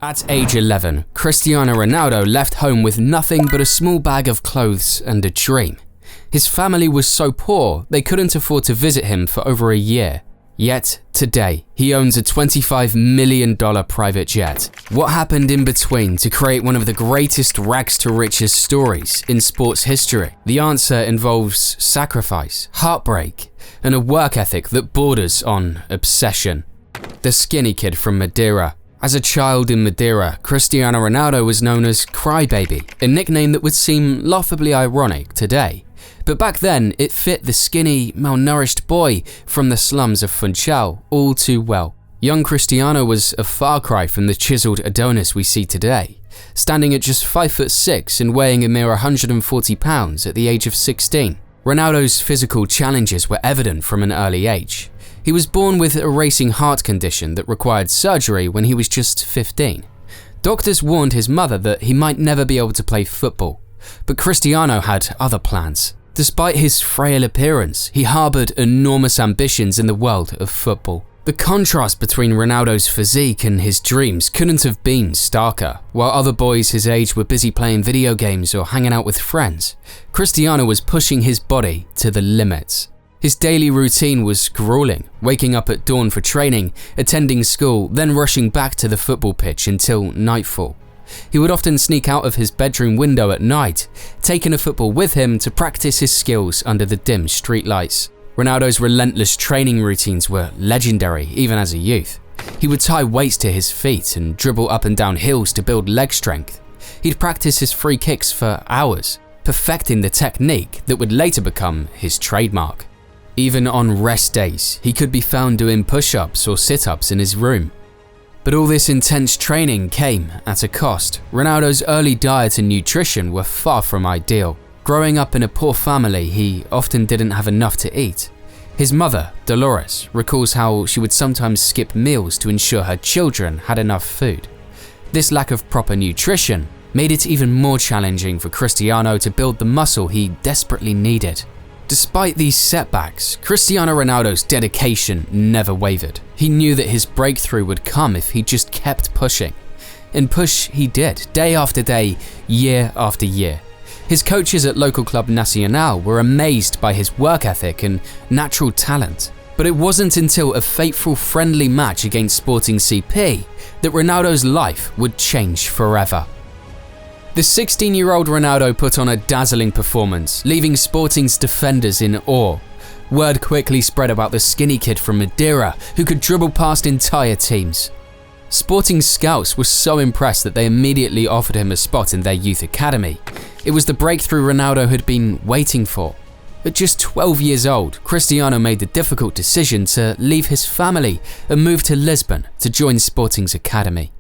At age 11, Cristiano Ronaldo left home with nothing but a small bag of clothes and a dream. His family was so poor they couldn't afford to visit him for over a year. Yet, today, he owns a $25 million private jet. What happened in between to create one of the greatest rags to riches stories in sports history? The answer involves sacrifice, heartbreak, and a work ethic that borders on obsession. The skinny kid from Madeira. As a child in Madeira, Cristiano Ronaldo was known as Crybaby, a nickname that would seem laughably ironic today. But back then, it fit the skinny, malnourished boy from the slums of Funchal all too well. Young Cristiano was a far cry from the chiseled Adonis we see today, standing at just 5'6" and weighing a mere 140 pounds at the age of 16. Ronaldo's physical challenges were evident from an early age. He was born with a racing heart condition that required surgery when he was just 15. Doctors warned his mother that he might never be able to play football, but Cristiano had other plans. Despite his frail appearance, he harbored enormous ambitions in the world of football. The contrast between Ronaldo's physique and his dreams couldn't have been starker. While other boys his age were busy playing video games or hanging out with friends, Cristiano was pushing his body to the limits. His daily routine was grueling, waking up at dawn for training, attending school, then rushing back to the football pitch until nightfall. He would often sneak out of his bedroom window at night, taking a football with him to practice his skills under the dim streetlights. Ronaldo's relentless training routines were legendary even as a youth. He would tie weights to his feet and dribble up and down hills to build leg strength. He'd practice his free kicks for hours, perfecting the technique that would later become his trademark. Even on rest days, he could be found doing push-ups or sit-ups in his room. But all this intense training came at a cost. Ronaldo's early diet and nutrition were far from ideal. Growing up in a poor family, he often didn't have enough to eat. His mother, Dolores, recalls how she would sometimes skip meals to ensure her children had enough food. This lack of proper nutrition made it even more challenging for Cristiano to build the muscle he desperately needed. Despite these setbacks, Cristiano Ronaldo's dedication never wavered. He knew that his breakthrough would come if he just kept pushing. And push he did, day after day, year after year. His coaches at local club Nacional were amazed by his work ethic and natural talent. But it wasn't until a fateful friendly match against Sporting CP that Ronaldo's life would change forever. The 16-year-old Ronaldo put on a dazzling performance, leaving Sporting's defenders in awe. Word quickly spread about the skinny kid from Madeira who could dribble past entire teams. Sporting's scouts were so impressed that they immediately offered him a spot in their youth academy. It was the breakthrough Ronaldo had been waiting for. At just 12 years old, Cristiano made the difficult decision to leave his family and move to Lisbon to join Sporting's academy.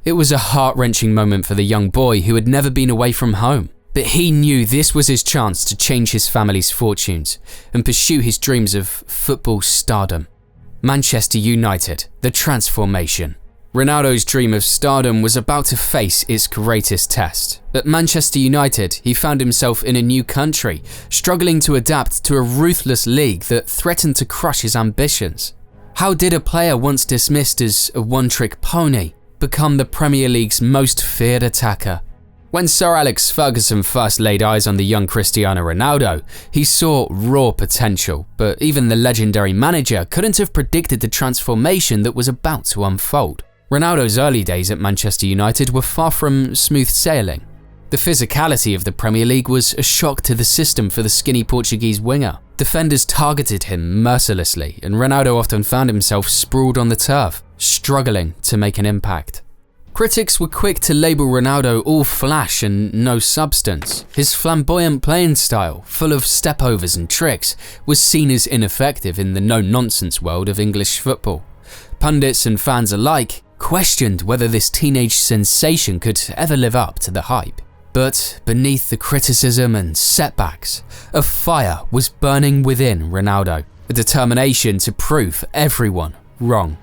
It was a heart-wrenching moment for the young boy who had never been away from home, but he knew this was his chance to change his family's fortunes and pursue his dreams of football stardom. Manchester United, the transformation. Ronaldo's dream of stardom was about to face its greatest test. At Manchester United, he found himself in a new country, struggling to adapt to a ruthless league that threatened to crush his ambitions. How did a player once dismissed as a one-trick pony become the Premier League's most feared attacker? When Sir Alex Ferguson first laid eyes on the young Cristiano Ronaldo, he saw raw potential, but even the legendary manager couldn't have predicted the transformation that was about to unfold. Ronaldo's early days at Manchester United were far from smooth sailing. The physicality of the Premier League was a shock to the system for the skinny Portuguese winger. Defenders targeted him mercilessly, and Ronaldo often found himself sprawled on the turf, struggling to make an impact. Critics were quick to label Ronaldo all flash and no substance. His flamboyant playing style, full of stepovers and tricks, was seen as ineffective in the no-nonsense world of English football. Pundits and fans alike questioned whether this teenage sensation could ever live up to the hype. But beneath the criticism and setbacks, a fire was burning within Ronaldo, a determination to prove everyone wrong.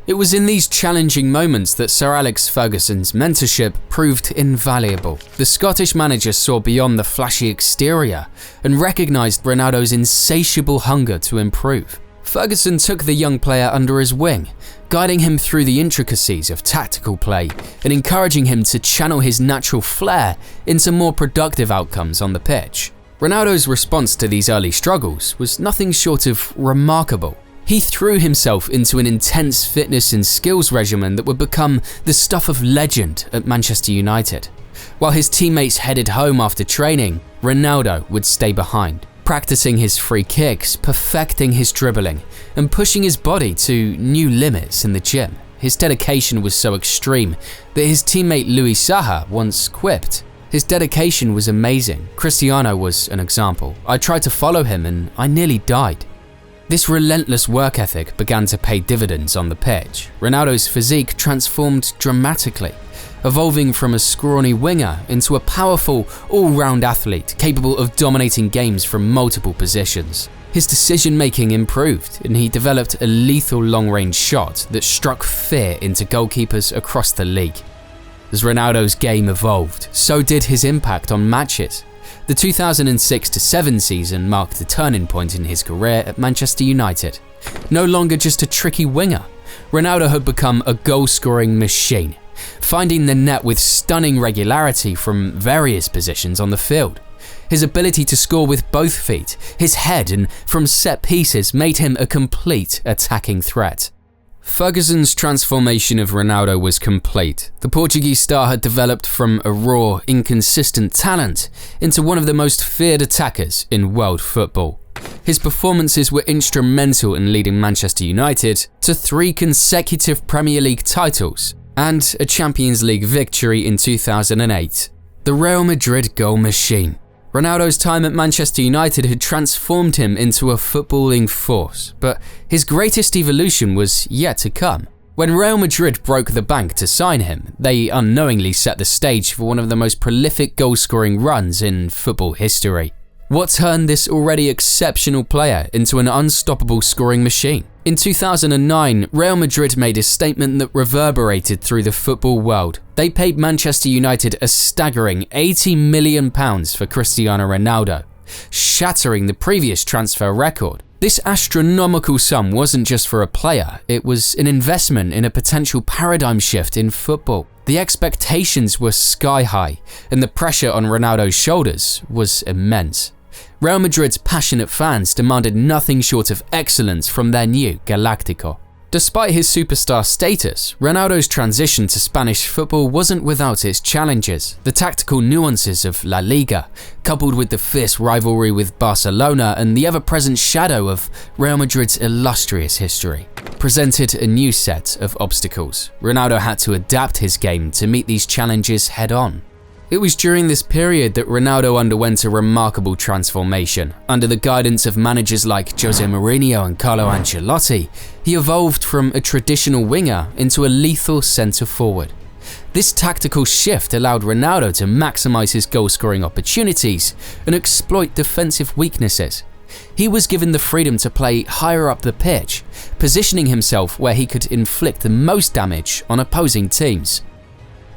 It was in these challenging moments that Sir Alex Ferguson's mentorship proved invaluable. The Scottish manager saw beyond the flashy exterior and recognised Ronaldo's insatiable hunger to improve. Ferguson took the young player under his wing, guiding him through the intricacies of tactical play and encouraging him to channel his natural flair into more productive outcomes on the pitch. Ronaldo's response to these early struggles was nothing short of remarkable. He threw himself into an intense fitness and skills regimen that would become the stuff of legend at Manchester United. While his teammates headed home after training, Ronaldo would stay behind, practicing his free kicks, perfecting his dribbling, and pushing his body to new limits in the gym. His dedication was so extreme that his teammate Louis Saha once quipped, "His dedication was amazing. Cristiano was an example. I tried to follow him and I nearly died." This relentless work ethic began to pay dividends on the pitch. Ronaldo's physique transformed dramatically, evolving from a scrawny winger into a powerful, all-round athlete capable of dominating games from multiple positions. His decision-making improved, and he developed a lethal long-range shot that struck fear into goalkeepers across the league. As Ronaldo's game evolved, so did his impact on matches. The 2006-07 season marked a turning point in his career at Manchester United. No longer just a tricky winger, Ronaldo had become a goal-scoring machine, finding the net with stunning regularity from various positions on the field. His ability to score with both feet, his head, and from set pieces made him a complete attacking threat. Ferguson's transformation of Ronaldo was complete. The Portuguese star had developed from a raw, inconsistent talent into one of the most feared attackers in world football. His performances were instrumental in leading Manchester United to 3 consecutive Premier League titles and a Champions League victory in 2008. The Real Madrid goal machine. Ronaldo's time at Manchester United had transformed him into a footballing force, but his greatest evolution was yet to come. When Real Madrid broke the bank to sign him, they unknowingly set the stage for one of the most prolific goal-scoring runs in football history. What turned this already exceptional player into an unstoppable scoring machine? In 2009, Real Madrid made a statement that reverberated through the football world. They paid Manchester United a staggering £80 million for Cristiano Ronaldo, shattering the previous transfer record. This astronomical sum wasn't just for a player, it was an investment in a potential paradigm shift in football. The expectations were sky high, and the pressure on Ronaldo's shoulders was immense. Real Madrid's passionate fans demanded nothing short of excellence from their new Galactico. Despite his superstar status, Ronaldo's transition to Spanish football wasn't without its challenges. The tactical nuances of La Liga, coupled with the fierce rivalry with Barcelona and the ever-present shadow of Real Madrid's illustrious history, presented a new set of obstacles. Ronaldo had to adapt his game to meet these challenges head-on. It was during this period that Ronaldo underwent a remarkable transformation. Under the guidance of managers like Jose Mourinho and Carlo Ancelotti, he evolved from a traditional winger into a lethal centre-forward. This tactical shift allowed Ronaldo to maximise his goal-scoring opportunities and exploit defensive weaknesses. He was given the freedom to play higher up the pitch, positioning himself where he could inflict the most damage on opposing teams.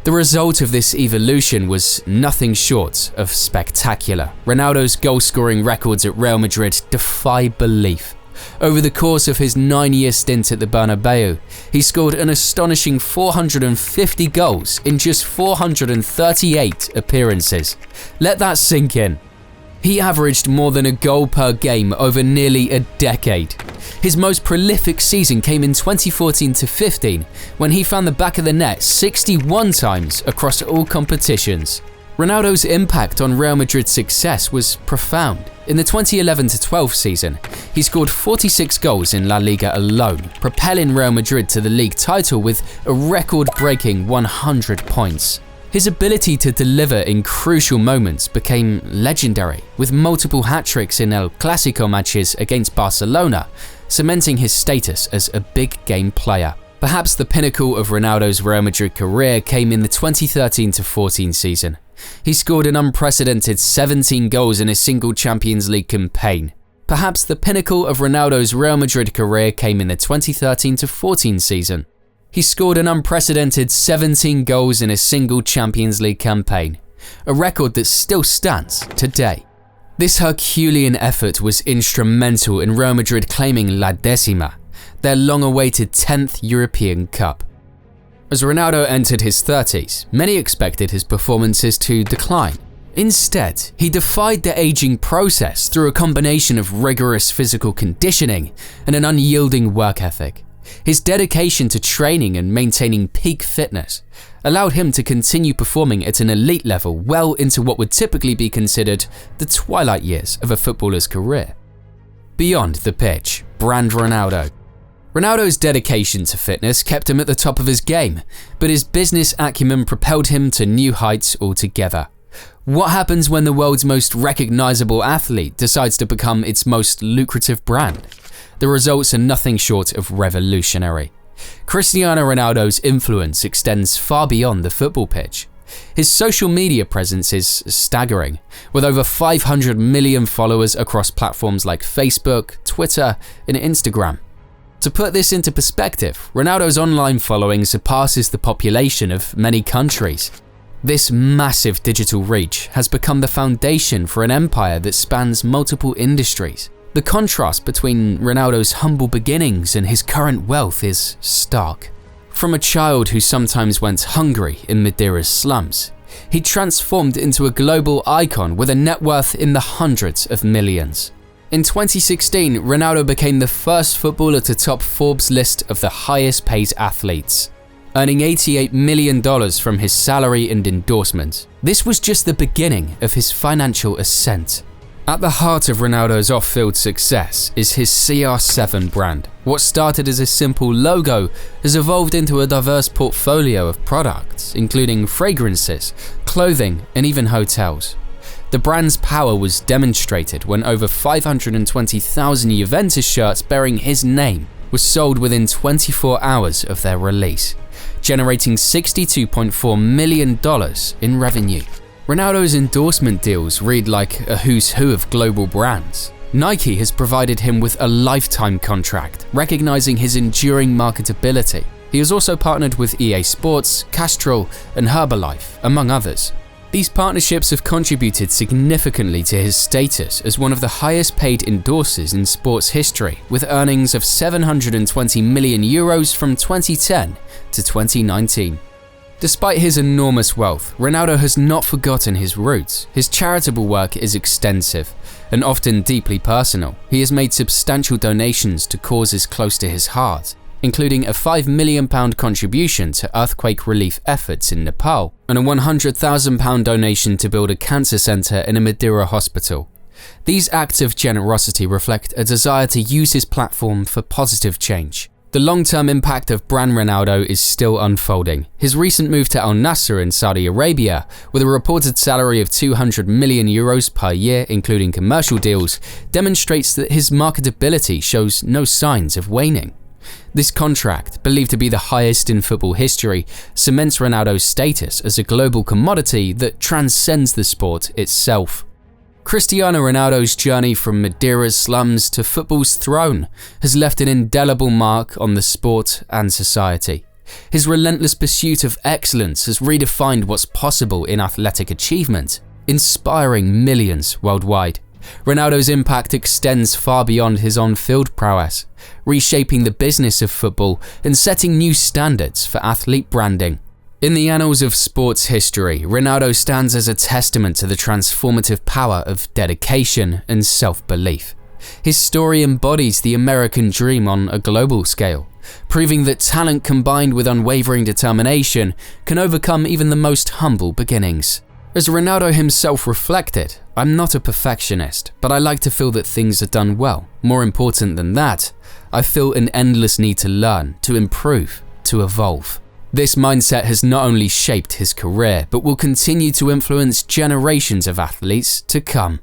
The result of this evolution was nothing short of spectacular. Ronaldo's goal-scoring records at Real Madrid defy belief. Over the course of his 9-year stint at the Bernabeu, he scored an astonishing 450 goals in just 438 appearances. Let that sink in. He averaged more than a goal per game over nearly a decade. His most prolific season came in 2014-15, when he found the back of the net 61 times across all competitions. Ronaldo's impact on Real Madrid's success was profound. In the 2011-12 season, he scored 46 goals in La Liga alone, propelling Real Madrid to the league title with a record-breaking 100 points. His ability to deliver in crucial moments became legendary, with multiple hat-tricks in El Clasico matches against Barcelona, cementing his status as a big-game player. Perhaps the pinnacle of Ronaldo's Real Madrid career came in the 2013-14 season. He scored an unprecedented 17 goals in a single Champions League campaign. Perhaps the pinnacle of Ronaldo's Real Madrid career came in the 2013-14 season. He scored an unprecedented 17 goals in a single Champions League campaign, a record that still stands today. This Herculean effort was instrumental in Real Madrid claiming La Décima, their long-awaited 10th European Cup. As Ronaldo entered his 30s, many expected his performances to decline. Instead, he defied the aging process through a combination of rigorous physical conditioning and an unyielding work ethic. His dedication to training and maintaining peak fitness allowed him to continue performing at an elite level well into what would typically be considered the twilight years of a footballer's career. Beyond the pitch, brand Ronaldo. Ronaldo's dedication to fitness kept him at the top of his game, but his business acumen propelled him to new heights altogether. What happens when the world's most recognizable athlete decides to become its most lucrative brand? The results are nothing short of revolutionary. Cristiano Ronaldo's influence extends far beyond the football pitch. His social media presence is staggering, with over 500 million followers across platforms like Facebook, Twitter, and Instagram. To put this into perspective, Ronaldo's online following surpasses the population of many countries. This massive digital reach has become the foundation for an empire that spans multiple industries. The contrast between Ronaldo's humble beginnings and his current wealth is stark. From a child who sometimes went hungry in Madeire's slums, he transformed into a global icon with a net worth in the hundreds of millions. In 2016, Ronaldo became the first footballer to top Forbes' list of the highest paid athletes, earning $88 million from his salary and endorsements. This was just the beginning of his financial ascent. At the heart of Ronaldo's off-field success is his CR7 brand. What started as a simple logo has evolved into a diverse portfolio of products, including fragrances, clothing, and even hotels. The brand's power was demonstrated when over 520,000 Juventus shirts bearing his name were sold within 24 hours of their release, generating $62.4 million in revenue. Ronaldo's endorsement deals read like a who's who of global brands. Nike has provided him with a lifetime contract, recognizing his enduring marketability. He has also partnered with EA Sports, Castrol, and Herbalife, among others. These partnerships have contributed significantly to his status as one of the highest paid endorsers in sports history, with earnings of €720 million from 2010 to 2019. Despite his enormous wealth, Ronaldo has not forgotten his roots. His charitable work is extensive and often deeply personal. He has made substantial donations to causes close to his heart, including a £5 million contribution to earthquake relief efforts in Nepal and a £100,000 donation to build a cancer center in a Madeira hospital. These acts of generosity reflect a desire to use his platform for positive change. The long-term impact of brand Ronaldo is still unfolding. His recent move to Al Nassr in Saudi Arabia, with a reported salary of €200 million per year, including commercial deals, demonstrates that his marketability shows no signs of waning. This contract, believed to be the highest in football history, cements Ronaldo's status as a global commodity that transcends the sport itself. Cristiano Ronaldo's journey from Madeire's slums to football's throne has left an indelible mark on the sport and society. His relentless pursuit of excellence has redefined what's possible in athletic achievement, inspiring millions worldwide. Ronaldo's impact extends far beyond his on-field prowess, reshaping the business of football and setting new standards for athlete branding. In the annals of sports history, Ronaldo stands as a testament to the transformative power of dedication and self-belief. His story embodies the American dream on a global scale, proving that talent combined with unwavering determination can overcome even the most humble beginnings. As Ronaldo himself reflected, "I'm not a perfectionist, but I like to feel that things are done well. More important than that, I feel an endless need to learn, to improve, to evolve." This mindset has not only shaped his career, but will continue to influence generations of athletes to come.